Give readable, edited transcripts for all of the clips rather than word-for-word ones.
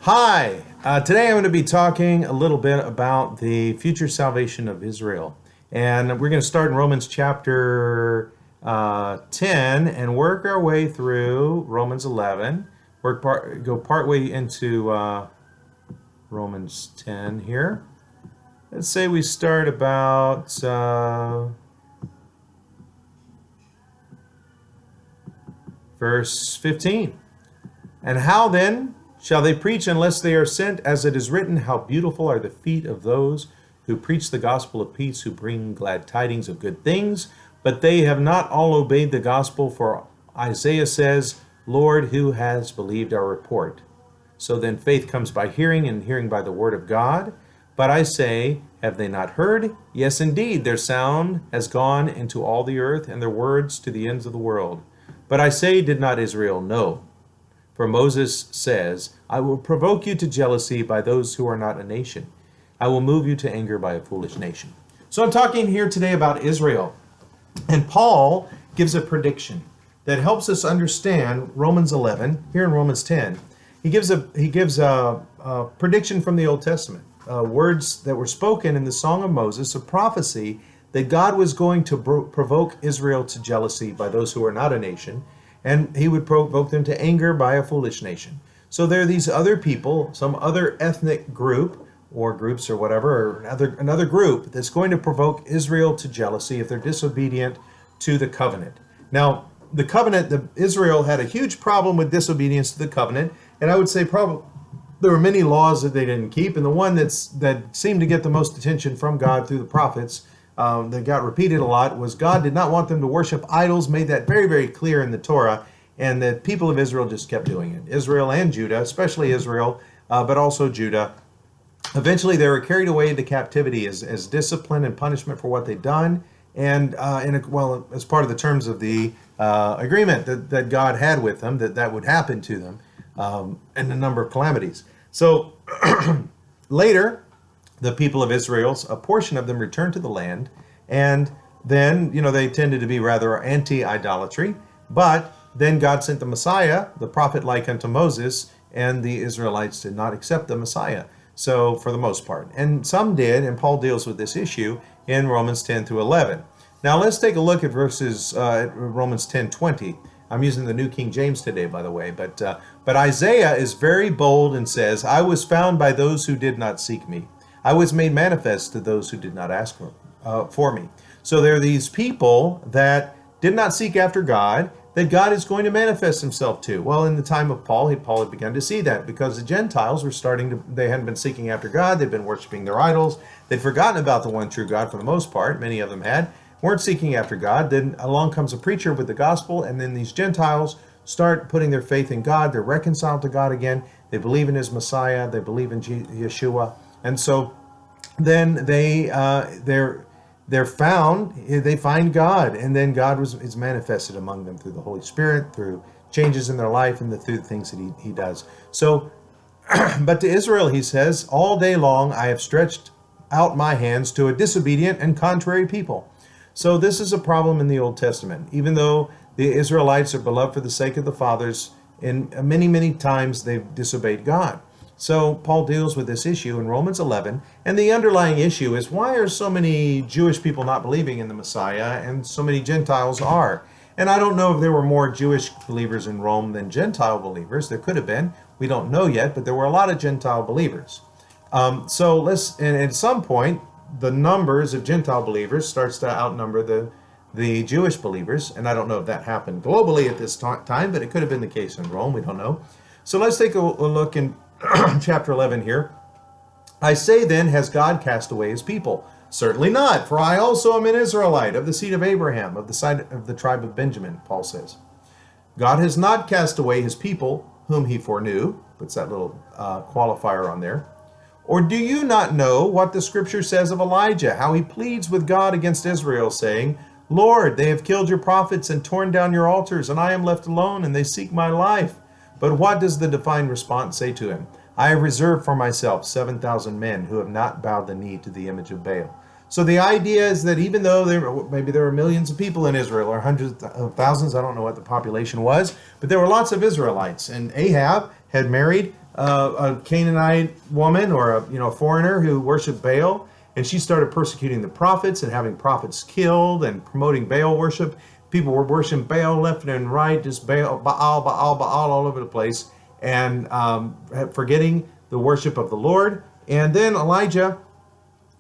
Hi, today I'm going to be talking a little bit about the future salvation of Israel. And we're going to start in Romans chapter 10 and work our way through Romans 11. Go part way into Romans 10 here. Let's say we start about verse 15. And how then shall they preach unless they are sent? As it is written, how beautiful are the feet of those who preach the gospel of peace, who bring glad tidings of good things. But they have not all obeyed the gospel, for Isaiah says, Lord, who has believed our report? So then faith comes by hearing, and hearing by the word of God. But I say, have they not heard? Yes, indeed, their sound has gone into all the earth, and their words to the ends of the world. But I say, did not Israel know? For Moses says, I will provoke you to jealousy by those who are not a nation. I will move you to anger by a foolish nation. So I'm talking here today about Israel. And Paul gives a prediction that helps us understand Romans 11, here in Romans 10. He gives a prediction from the Old Testament, words that were spoken in the Song of Moses, a prophecy that God was going to provoke Israel to jealousy by those who are not a nation, and he would provoke them to anger by a foolish nation. So there are these other people, some other ethnic group, or groups or whatever, or another group that's going to provoke Israel to jealousy if they're disobedient to the covenant. Now, the covenant, Israel had a huge problem with disobedience to the covenant, and I would say probably there were many laws that they didn't keep, and the one that seemed to get the most attention from God through the prophets, that got repeated a lot, was God did not want them to worship idols, made that very, very clear in the Torah, and the people of Israel just kept doing it. Israel and Judah, especially Israel, but also Judah. Eventually they were carried away into captivity as discipline and punishment for what they'd done, and as part of the terms of the agreement that God had with them, that would happen to them, and a number of calamities. So later, the people of Israel, a portion of them returned to the land, and then, they tended to be rather anti-idolatry, but then God sent the Messiah, the prophet like unto Moses, and the Israelites did not accept the Messiah, so for the most part. And some did, and Paul deals with this issue in Romans 10 through 11. Now let's take a look at verses, Romans 10:20. I'm using the New King James today, by the way, but Isaiah is very bold and says, I was found by those who did not seek me. I was made manifest to those who did not ask for me. So there are these people that did not seek after God, that God is going to manifest himself to. Well, in the time of Paul had begun to see that, because the Gentiles were they hadn't been seeking after God, they'd been worshiping their idols, they'd forgotten about the one true God for the most part, many of them weren't seeking after God. Then along comes a preacher with the gospel, and then these Gentiles start putting their faith in God, they're reconciled to God again, they believe in his Messiah, they believe in Yeshua. And so then they're found, they find God, and then God is manifested among them through the Holy Spirit, through changes in their life, and through the things that he does. So, but to Israel, he says, all day long I have stretched out my hands to a disobedient and contrary people. So this is a problem in the Old Testament. Even though the Israelites are beloved for the sake of the fathers, in many, many times they've disobeyed God. So Paul deals with this issue in Romans 11, and the underlying issue is, why are so many Jewish people not believing in the Messiah and so many Gentiles are? And I don't know if there were more Jewish believers in Rome than Gentile believers. There could have been. We don't know yet, but there were a lot of Gentile believers. And at some point, the numbers of Gentile believers starts to outnumber the Jewish believers, and I don't know if that happened globally at this time, but it could have been the case in Rome. We don't know. So let's take a look in chapter 11 here. I say then, has God cast away his people? Certainly not, for I also am an Israelite, of the seed of Abraham, of the side of the tribe of Benjamin, Paul says. God has not cast away his people, whom he foreknew, puts that little qualifier on there. Or do you not know what the scripture says of Elijah, how he pleads with God against Israel, saying, Lord, they have killed your prophets and torn down your altars, and I am left alone, and they seek my life. But what does the divine response say to him? I have reserved for myself 7,000 men who have not bowed the knee to the image of Baal. So the idea is that even though maybe there were millions of people in Israel, or hundreds of thousands, I don't know what the population was, but there were lots of Israelites. And Ahab had married a Canaanite woman or a foreigner who worshiped Baal, and she started persecuting the prophets and having prophets killed and promoting Baal worship. People were worshiping Baal left and right, just Baal, Baal, Baal, Baal all over the place, and forgetting the worship of the Lord. And then Elijah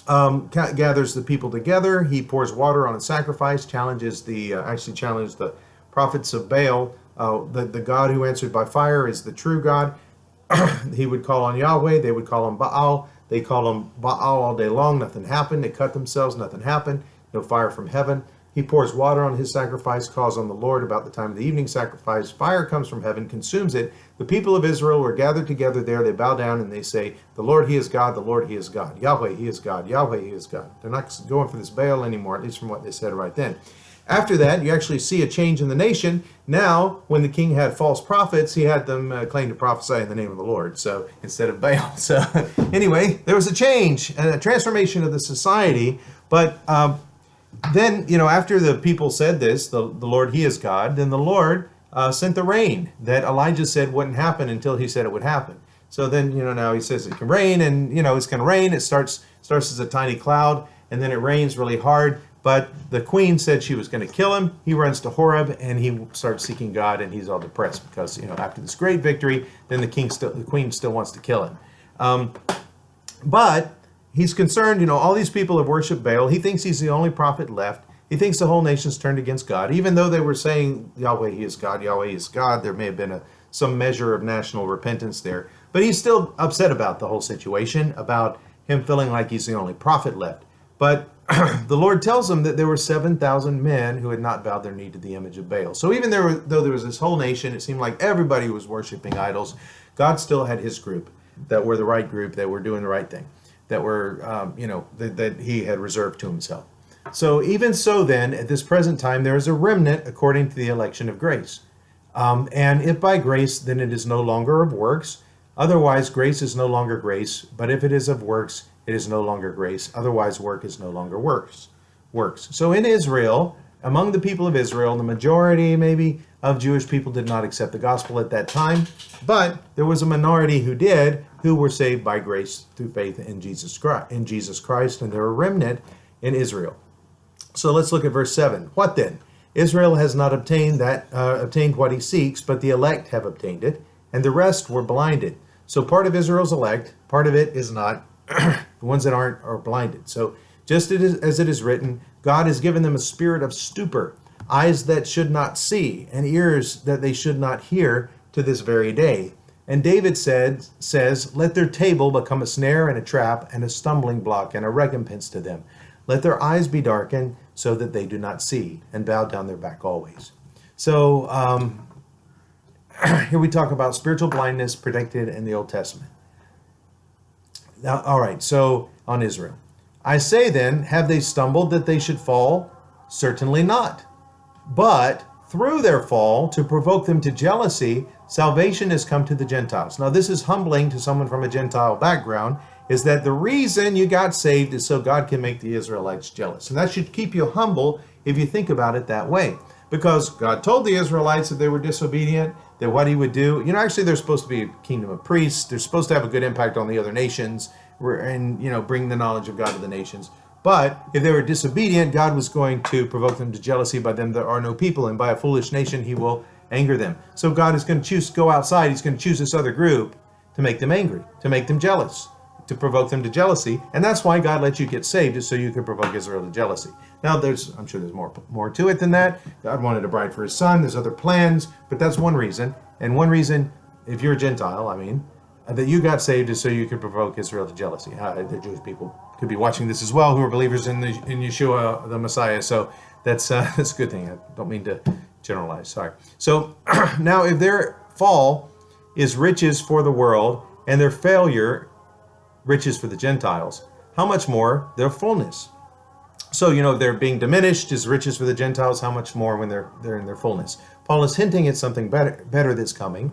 gathers the people together. He pours water on a sacrifice, challenged the prophets of Baal. The God who answered by fire is the true God. He would call on Yahweh. They would call him Baal. They called him Baal all day long. Nothing happened. They cut themselves. Nothing happened. No fire from heaven. He pours water on his sacrifice, calls on the Lord about the time of the evening sacrifice. Fire comes from heaven, consumes it. The people of Israel were gathered together there. They bow down and they say, the Lord, he is God. The Lord, he is God. Yahweh, he is God. Yahweh, he is God. They're not going for this Baal anymore, at least from what they said right then. After that, you actually see a change in the nation. Now, when the king had false prophets, he had them claim to prophesy in the name of the Lord, so instead of Baal. So anyway, there was a change, a transformation of the society. But then, after the people said this, the Lord, he is God, then the Lord sent the rain that Elijah said wouldn't happen until he said it would happen. So then, now he says it can rain, and, it's going to rain. It starts as a tiny cloud, and then it rains really hard. But the queen said she was going to kill him. He runs to Horeb, and he starts seeking God, and he's all depressed because, after this great victory, then the queen still wants to kill him. But he's concerned, all these people have worshipped Baal. He thinks he's the only prophet left. He thinks the whole nation's turned against God. Even though they were saying, Yahweh, he is God, Yahweh is God, there may have been some measure of national repentance there. But he's still upset about the whole situation, about him feeling like he's the only prophet left. But the Lord tells him that there were 7,000 men who had not bowed their knee to the image of Baal. So even though there was this whole nation, it seemed like everybody was worshiping idols, God still had his group that were the right group, that were doing the right thing, that were, that he had reserved to himself. So even so then, at this present time, there is a remnant according to the election of grace. And if by grace, then it is no longer of works. Otherwise, grace is no longer grace. But if it is of works, it is no longer grace. Otherwise, work is no longer works. So in Israel, among the people of Israel, the majority maybe of Jewish people did not accept the gospel at that time. But there was a minority who did, who were saved by grace through faith in Jesus Christ. And there were a remnant in Israel. So let's look at verse 7. What then? Israel has not obtained what he seeks, but the elect have obtained it, and the rest were blinded. So part of Israel's elect, part of it is not. The ones that aren't are blinded. So just as it is written, God has given them a spirit of stupor, eyes that should not see, and ears that they should not hear to this very day. And David says, let their table become a snare and a trap and a stumbling block and a recompense to them. Let their eyes be darkened so that they do not see, and bow down their back always. So here we talk about spiritual blindness predicted in the Old Testament. Now, all right, so on Israel. I say then, have they stumbled that they should fall? Certainly not. But through their fall, to provoke them to jealousy, salvation has come to the Gentiles. Now, this is humbling to someone from a Gentile background, is that the reason you got saved is so God can make the Israelites jealous. And that should keep you humble if you think about it that way. Because God told the Israelites that they were disobedient, that what he would do, actually they're supposed to be a kingdom of priests. They're supposed to have a good impact on the other nations and, bring the knowledge of God to the nations. But if they were disobedient, God was going to provoke them to jealousy. By them there are no people, and by a foolish nation he will anger them. So God is going to go outside. He's going to choose this other group to make them angry, to make them jealous, to provoke them to jealousy. And that's why God let you get saved, is so you could provoke Israel to jealousy. Now, I'm sure there's more to it than that. God wanted a bride for his son. There's other plans, but that's one reason. And one reason, if you're a Gentile, that you got saved is so you could provoke Israel to jealousy. The Jewish people could be watching this as well, who are believers in Yeshua, the Messiah. So that's a good thing. I don't mean to generalize. Sorry. So now, if their fall is riches for the world and their failure riches for the Gentiles, how much more their fullness? So, they're being diminished as riches for the Gentiles. How much more when they're in their fullness? Paul is hinting at something better that's coming.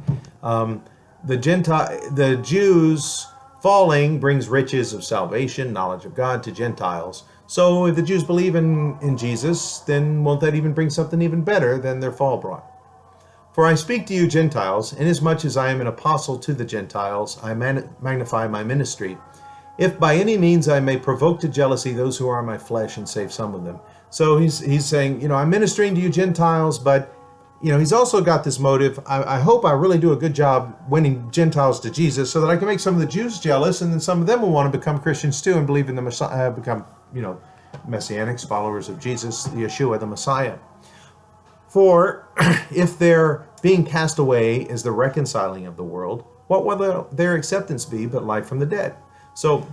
The Jews falling brings riches of salvation, knowledge of God to Gentiles. So if the Jews believe in Jesus, then won't that even bring something even better than their fall brought? For I speak to you Gentiles, inasmuch as I am an apostle to the Gentiles, I magnify my ministry, if by any means I may provoke to jealousy those who are my flesh and save some of them. So he's saying, I'm ministering to you Gentiles, but he's also got this motive. I hope I really do a good job winning Gentiles to Jesus so that I can make some of the Jews jealous, and then some of them will want to become Christians too and believe in the Messiah, become, Messianics, followers of Jesus, Yeshua, the Messiah. For if their being cast away is the reconciling of the world, what will their acceptance be but life from the dead? So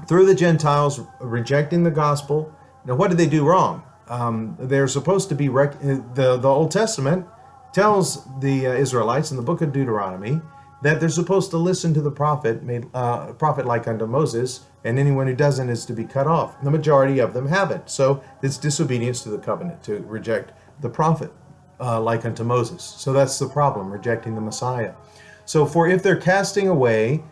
through the Gentiles rejecting the gospel, now what did they do wrong? They're supposed to be, the Old Testament tells the Israelites in the book of Deuteronomy that they're supposed to listen to the prophet, prophet like unto Moses, and anyone who doesn't is to be cut off. The majority of them haven't. So it's disobedience to the covenant to reject the prophet like unto Moses. So that's the problem, rejecting the Messiah. So for if their casting away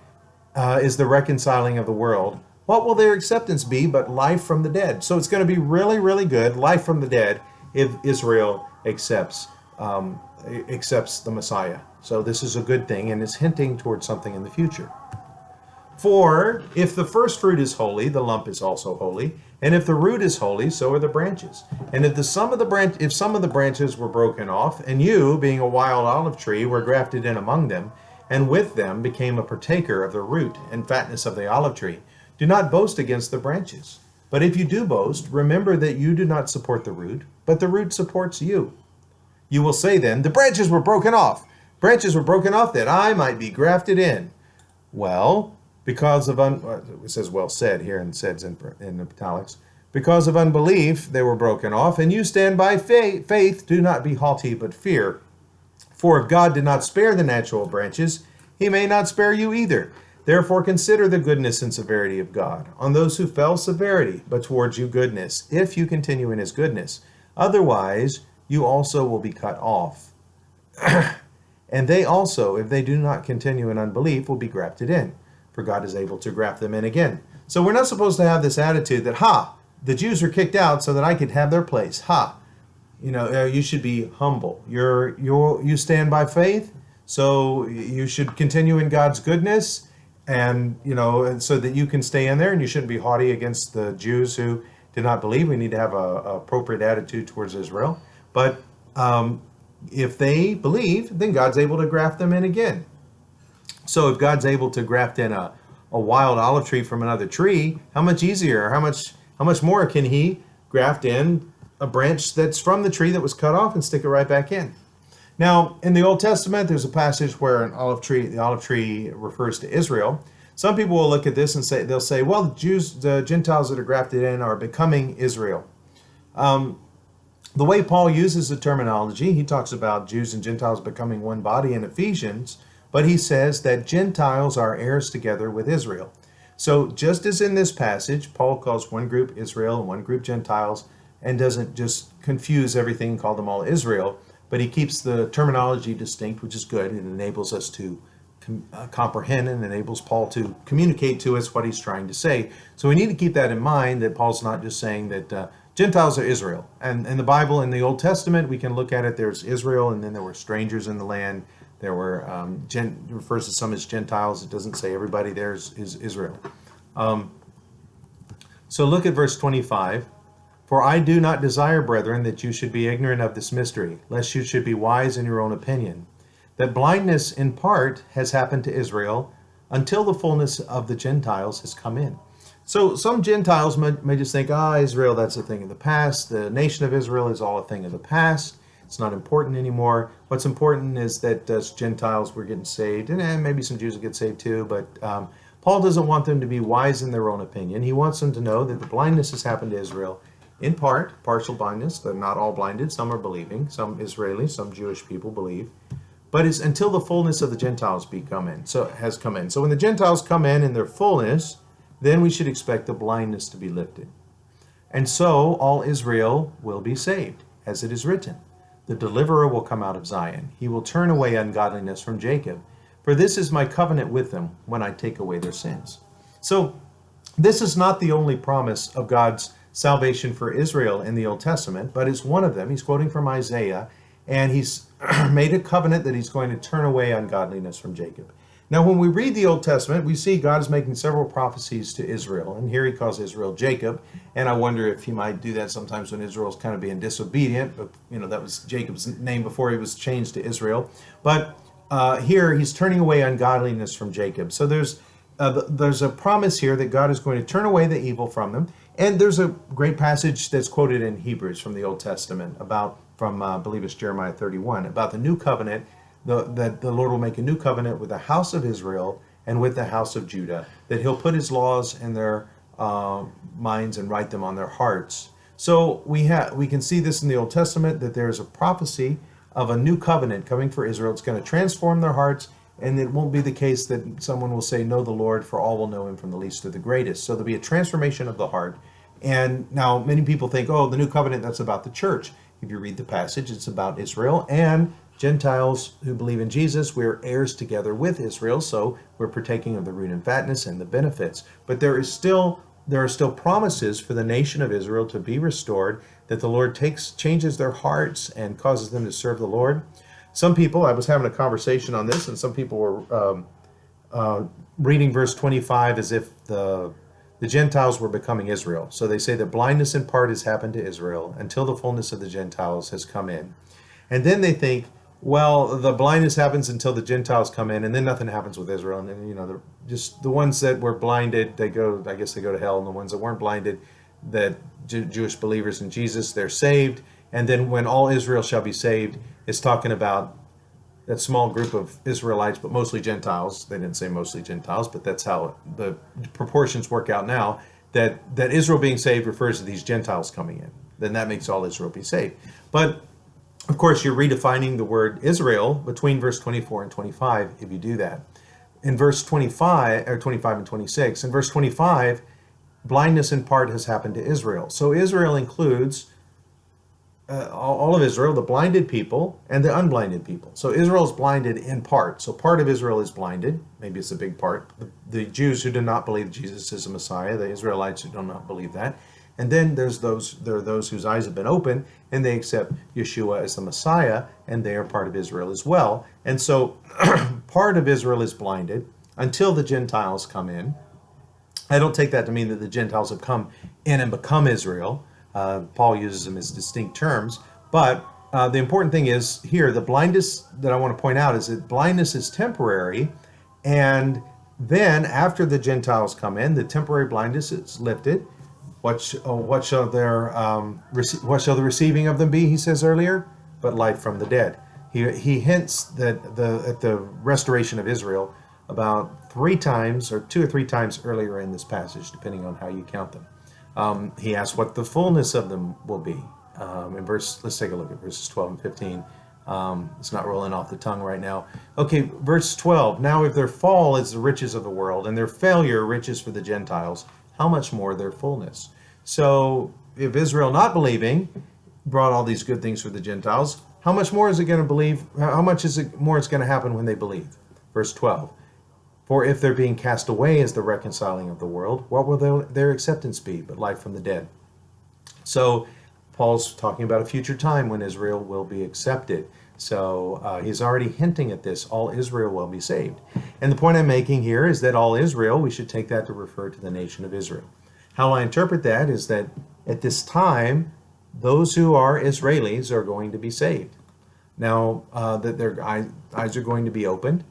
is the reconciling of the world, what will their acceptance be but life from the dead? So it's going to be really, really good, life from the dead, if Israel accepts the Messiah. So this is a good thing, and it's hinting towards something in the future. For if the first fruit is holy, the lump is also holy, and if the root is holy, so are the branches. And if some of the branches were broken off, and you, being a wild olive tree, were grafted in among them, and with them became a partaker of the root and fatness of the olive tree, do not boast against the branches. But if you do boast, remember that you do not support the root, but the root supports you. You will say then, the branches were broken off. Branches were broken off that I might be grafted in. Well, because of, it says well said here, and said's in italics. Because of unbelief, they were broken off, and you stand by faith. Do not be haughty, but fear. For if God did not spare the natural branches, he may not spare you either. Therefore consider the goodness and severity of God. On those who fell, severity, but towards you goodness, if you continue in his goodness. Otherwise, you also will be cut off. And they also, if they do not continue in unbelief, will be grafted in. For God is able to graft them in again. So we're not supposed to have this attitude that, the Jews were kicked out so that I could have their place. You should be humble. You stand by faith, so you should continue in God's goodness, and so that you can stay in there, and you shouldn't be haughty against the Jews who did not believe. We need to have a appropriate attitude towards Israel. But if they believe, then God's able to graft them in again. So if God's able to graft in a wild olive tree from another tree, how much easier, how much more can he graft in a branch that's from the tree that was cut off and stick it right back in? Now, in the Old Testament, there's a passage where the olive tree refers to Israel. Some people will look at this and they'll say, well, the Gentiles that are grafted in are becoming Israel. The way Paul uses the terminology, he talks about Jews and Gentiles becoming one body in Ephesians, but he says that Gentiles are heirs together with Israel. So just as in this passage, Paul calls one group Israel and one group Gentiles, and doesn't just confuse everything and call them all Israel, but he keeps the terminology distinct, which is good. It enables us to comprehend and enables Paul to communicate to us what he's trying to say. So we need to keep that in mind, that Paul's not just saying that Gentiles are Israel. And in the Bible, in the Old Testament, we can look at it, there's Israel, and then there were strangers in the land. There were, refers to some as Gentiles. It doesn't say everybody there is Israel. So look at verse 25. For I do not desire, brethren, that you should be ignorant of this mystery, lest you should be wise in your own opinion, that blindness in part has happened to Israel until the fullness of the Gentiles has come in. So some Gentiles may just think, Israel, that's a thing of the past. The nation of Israel is all a thing of the past. It's not important anymore. What's important is that Gentiles were getting saved, and maybe some Jews will get saved too, but Paul doesn't want them to be wise in their own opinion. He wants them to know that the blindness has happened to Israel, in part, partial blindness. They're not all blinded. Some are believing. Some Israelis, some Jewish people believe. But it's until the fullness of the Gentiles has come in. So when the Gentiles come in their fullness, then we should expect the blindness to be lifted. And so all Israel will be saved, as it is written. The deliverer will come out of Zion. He will turn away ungodliness from Jacob. For this is my covenant with them when I take away their sins. So this is not the only promise of God's salvation for Israel in the Old Testament, but it's one of them. He's quoting from Isaiah, and he's made a covenant that he's going to turn away ungodliness from Jacob. Now, when we read the Old Testament, we see God is making several prophecies to Israel, and here he calls Israel Jacob, and I wonder if he might do that sometimes when Israel's kind of being disobedient, but that was Jacob's name before he was changed to Israel. But here he's turning away ungodliness from Jacob. So there's a promise here that God is going to turn away the evil from them, and there's a great passage that's quoted in Hebrews from the Old Testament from I believe it's Jeremiah 31, about the new covenant, that the Lord will make a new covenant with the house of Israel and with the house of Judah, that he'll put his laws in their minds and write them on their hearts. So we can see this in the Old Testament, that there is a prophecy of a new covenant coming for Israel. It's going to transform their hearts, and it won't be the case that someone will say, know the Lord, for all will know him from the least to the greatest. So there'll be a transformation of the heart. And now many people think, oh, the new covenant, that's about the church. If you read the passage, it's about Israel and Gentiles who believe in Jesus. We're heirs together with Israel, so we're partaking of the root and fatness and the benefits. But there are still promises for the nation of Israel to be restored, that the Lord changes their hearts and causes them to serve the Lord. Some people, I was having a conversation on this, and some people were reading verse 25 as if the Gentiles were becoming Israel. So they say that blindness in part has happened to Israel until the fullness of the Gentiles has come in. And then they think, well, the blindness happens until the Gentiles come in, and then nothing happens with Israel. And then, just the ones that were blinded, they go to hell, and the ones that weren't blinded, that Jewish believers in Jesus, they're saved. And then when all Israel shall be saved, it's talking about that small group of Israelites, but mostly Gentiles. They didn't say mostly Gentiles, but that's how the proportions work out now, that Israel being saved refers to these Gentiles coming in. Then that makes all Israel be saved. But of course, you're redefining the word Israel between verse 24 and 25 if you do that. In verse 25 and 26, in verse 25, blindness in part has happened to Israel. So Israel includes all of Israel, the blinded people and the unblinded people. So Israel is blinded in part. So part of Israel is blinded. Maybe it's a big part. The Jews who do not believe Jesus is the Messiah, the Israelites who do not believe that. And then there are those whose eyes have been opened, and they accept Yeshua as the Messiah, and they are part of Israel as well. And so part of Israel is blinded until the Gentiles come in. I don't take that to mean that the Gentiles have come in and become Israel. Paul uses them as distinct terms. But the important thing is here, the blindness that I want to point out is that blindness is temporary, and then after the Gentiles come in, the temporary blindness is lifted. What shall the receiving of them be, he says earlier? But life from the dead. He hints that at the restoration of Israel about 3 times or 2 or 3 times earlier in this passage, depending on how you count them. He asks what the fullness of them will be. Let's take a look at verses 12 and 15. It's not rolling off the tongue right now. Okay, verse 12. Now if their fall is the riches of the world, and their failure riches for the Gentiles, how much more their fullness? So if Israel not believing brought all these good things for the Gentiles, how much more is it going to believe? How much more is going to happen when they believe? Verse 12. For if their being cast away is the reconciling of the world, what will their acceptance be but life from the dead? So Paul's talking about a future time when Israel will be accepted. So he's already hinting at this. All Israel will be saved. And the point I'm making here is that all Israel, we should take that to refer to the nation of Israel. How I interpret that is that at this time, those who are Israelis are going to be saved. Now, that their eyes are going to be opened.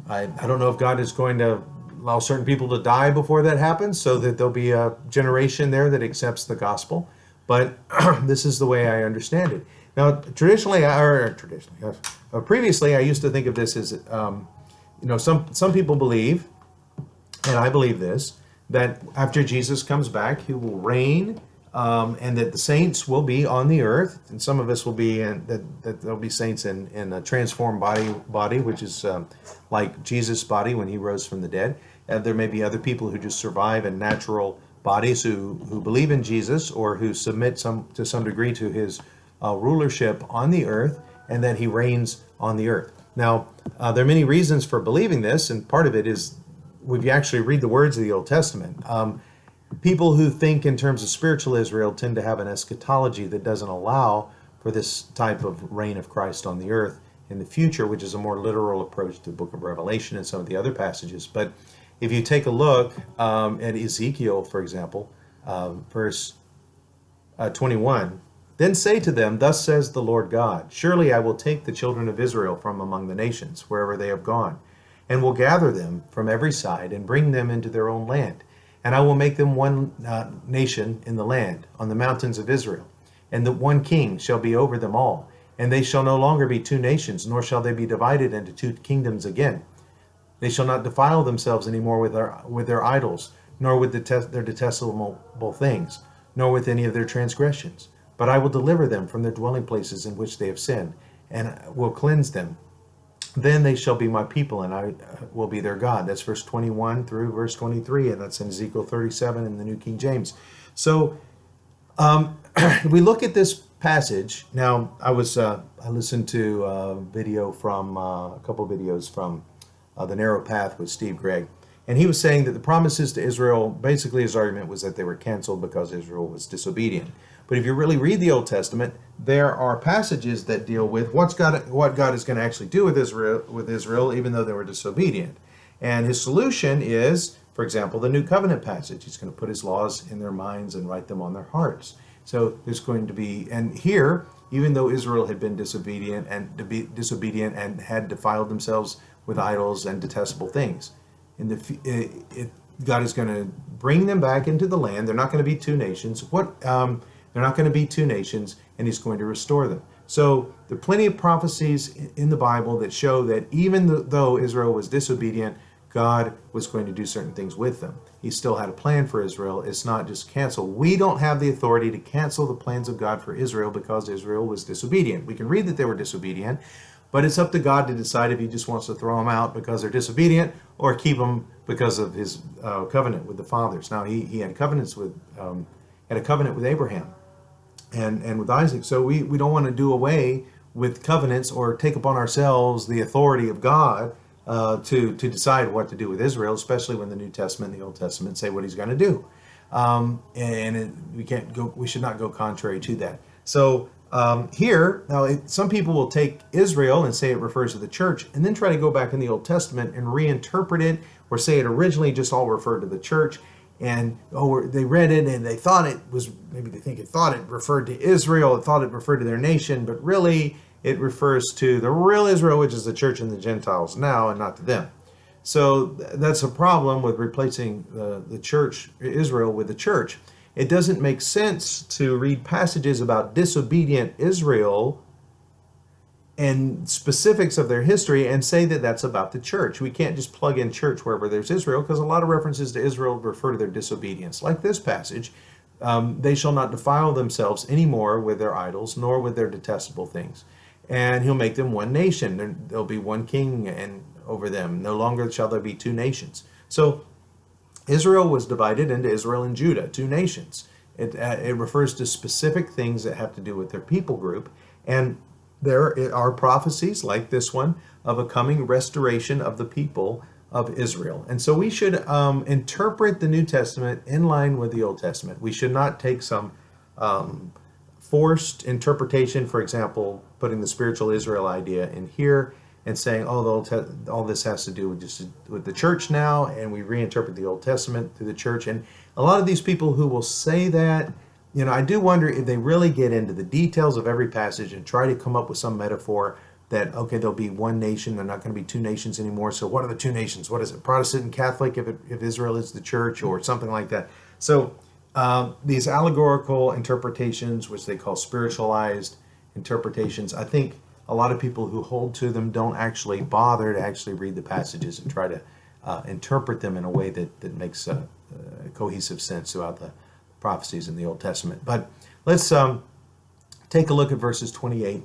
I don't know if God is going to allow certain people to die before that happens, so that there'll be a generation there that accepts the gospel. But this is the way I understand it. Now, previously, I used to think of this as, some people believe, and I believe this, that after Jesus comes back, he will reign, and that the saints will be on the earth, and some of us will be that there'll be saints in a transformed body, which is like Jesus' body when he rose from the dead. And there may be other people who just survive in natural bodies who believe in Jesus or who submit to some degree to his rulership on the earth, and that he reigns on the earth. Now, there are many reasons for believing this, and part of it is if you actually read the words of the Old Testament. People who think in terms of spiritual Israel tend to have an eschatology that doesn't allow for this type of reign of Christ on the earth in the future, which is a more literal approach to the book of Revelation and some of the other passages. But if you take a look at Ezekiel, for example, verse 21, then say to them, thus says the Lord God, surely I will take the children of Israel from among the nations, wherever they have gone, and will gather them from every side and bring them into their own land. And I will make them one nation in the land, on the mountains of Israel. And the one king shall be over them all. And they shall no longer be two nations, nor shall they be divided into two kingdoms again. They shall not defile themselves any more with their idols, nor with their detestable things, nor with any of their transgressions. But I will deliver them from their dwelling places in which they have sinned, and will cleanse them. Then they shall be my people, and I will be their God. That's verse 21 through verse 23, and that's in Ezekiel 37 in the New King James. So we look at this passage. Now, I listened to a video from a couple videos from The Narrow Path with Steve Gregg, and he was saying that the promises to Israel, basically his argument was that they were canceled because Israel was disobedient. But if you really read the Old Testament, there are passages that deal with what God is going to actually do with Israel, even though they were disobedient. And his solution is, for example, the New Covenant passage. He's going to put his laws in their minds and write them on their hearts. So there's going to be, and here, even though Israel had been disobedient and had defiled themselves with idols and detestable things, God is going to bring them back into the land. They're not going to be two nations. They're not going to be two nations, and he's going to restore them. So there are plenty of prophecies in the Bible that show that even though Israel was disobedient, God was going to do certain things with them. He still had a plan for Israel. It's not just cancel. We don't have the authority to cancel the plans of God for Israel because Israel was disobedient. We can read that they were disobedient, but it's up to God to decide if he just wants to throw them out because they're disobedient or keep them because of his covenant with the fathers. Now, he had covenants with had a covenant with Abraham and with Isaac. So we don't want to do away with covenants or take upon ourselves the authority of God to decide what to do with Israel, especially when the New Testament and the Old Testament say what he's going to do. We should not go contrary to that. So here, now some people will take Israel and say it refers to the church, and then try to go back in the Old Testament and reinterpret it, or say it originally just all referred to the church. And they read it and they thought it was, maybe they think it thought it referred to Israel, it thought it referred to their nation, but really it refers to the real Israel, which is the church and the Gentiles now, and not to them. So that's a problem with replacing the church, Israel, with the church. It doesn't make sense to read passages about disobedient Israel and specifics of their history and say that that's about the church. We can't just plug in church wherever there's Israel, because a lot of references to Israel refer to their disobedience. Like this passage, they shall not defile themselves anymore with their idols, nor with their detestable things. And he'll make them one nation. There'll be one king and over them. No longer shall there be two nations. So Israel was divided into Israel and Judah, two nations. It refers to specific things that have to do with their people group. And there are prophecies like this one of a coming restoration of the people of Israel. And so we should interpret the New Testament in line with the Old Testament. We should not take some forced interpretation, for example, putting the spiritual Israel idea in here and saying, oh, all this has to do with the church now, and we reinterpret the Old Testament through the church. And a lot of these people who will say that, I do wonder if they really get into the details of every passage and try to come up with some metaphor that, okay, there'll be one nation, they're not going to be two nations anymore. So what are the two nations? What is it? Protestant and Catholic if Israel is the church, or something like that. So these allegorical interpretations, which they call spiritualized interpretations, I think a lot of people who hold to them don't actually bother to actually read the passages and try to interpret them in a way that makes cohesive sense throughout the prophecies in the Old Testament. But let's take a look at verses 28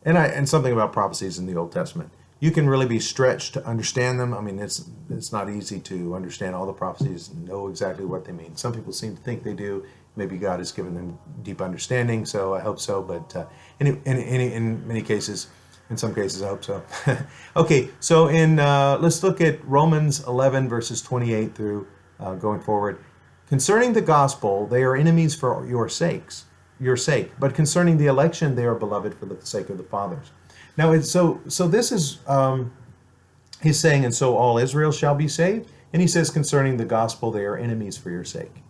and something about prophecies in the Old Testament. You can really be stretched to understand them. I mean, it's not easy to understand all the prophecies and know exactly what they mean. Some people seem to think they do. Maybe God has given them deep understanding, so I hope so. But in many cases, in some cases, I hope so. Okay, so let's look at Romans 11, verses 28 through going forward. Concerning the gospel, they are enemies for your sakes, your sake. But concerning the election, they are beloved for the sake of the fathers. Now, this is, he's saying, and so all Israel shall be saved. And he says, concerning the gospel, they are enemies for your sake.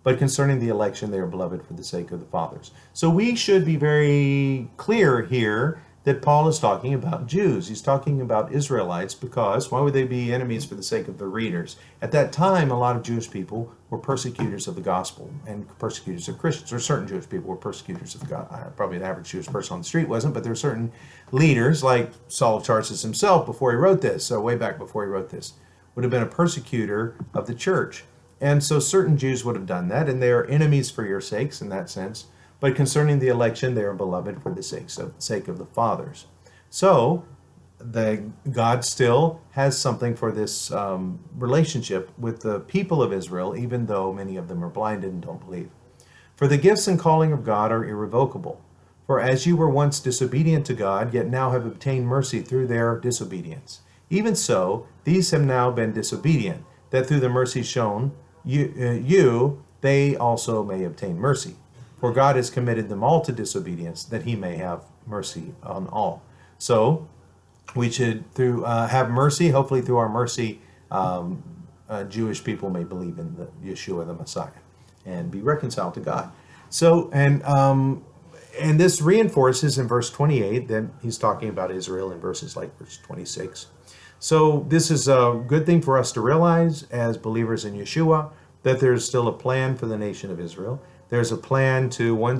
But concerning the election, they are beloved for the sake of the fathers. So we should be very clear here that Paul is talking about Jews. He's talking about Israelites because why would they be enemies for the sake of the readers? At that time, a lot of Jewish people were persecutors of the gospel and persecutors of Christians, or certain Jewish people were persecutors of God. Probably an average Jewish person on the street wasn't, but there were certain leaders, like Saul of Tarsus himself before he wrote this, so way back before he wrote this, would have been a persecutor of the church. And so certain Jews would have done that, and they are enemies for your sakes in that sense. But concerning the election, they are beloved for the sake of the fathers. So God still has something for this relationship with the people of Israel, even though many of them are blinded and don't believe. For the gifts and calling of God are irrevocable. For as you were once disobedient to God, yet now have obtained mercy through their disobedience. Even so, these have now been disobedient, that through the mercy shown they also may obtain mercy. For God has committed them all to disobedience, that he may have mercy on all. So we should have mercy. Hopefully through our mercy, Jewish people may believe in the Yeshua the Messiah and be reconciled to God. So and this reinforces in verse 28 that he's talking about Israel in verses like verse 26. So this is a good thing for us to realize as believers in Yeshua, that there's still a plan for the nation of Israel. There's a plan to one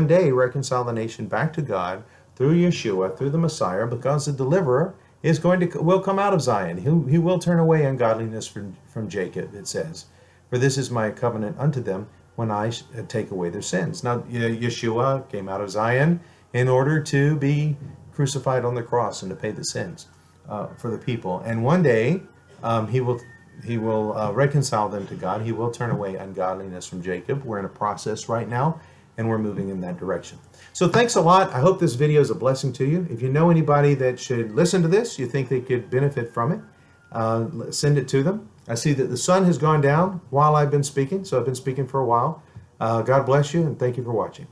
day reconcile the nation back to God through Yeshua, through the Messiah, because the deliverer will come out of Zion. He will turn away ungodliness from Jacob, it says. For this is my covenant unto them when I take away their sins. Now, Yeshua came out of Zion in order to be crucified on the cross and to pay the sins for the people. And one day he will reconcile them to God. He will turn away ungodliness from Jacob. We're in a process right now, and we're moving in that direction. So thanks a lot. I hope this video is a blessing to you. If you know anybody that should listen to this, you think they could benefit from it, send it to them. I see that the sun has gone down while I've been speaking, so I've been speaking for a while. God bless you, and thank you for watching.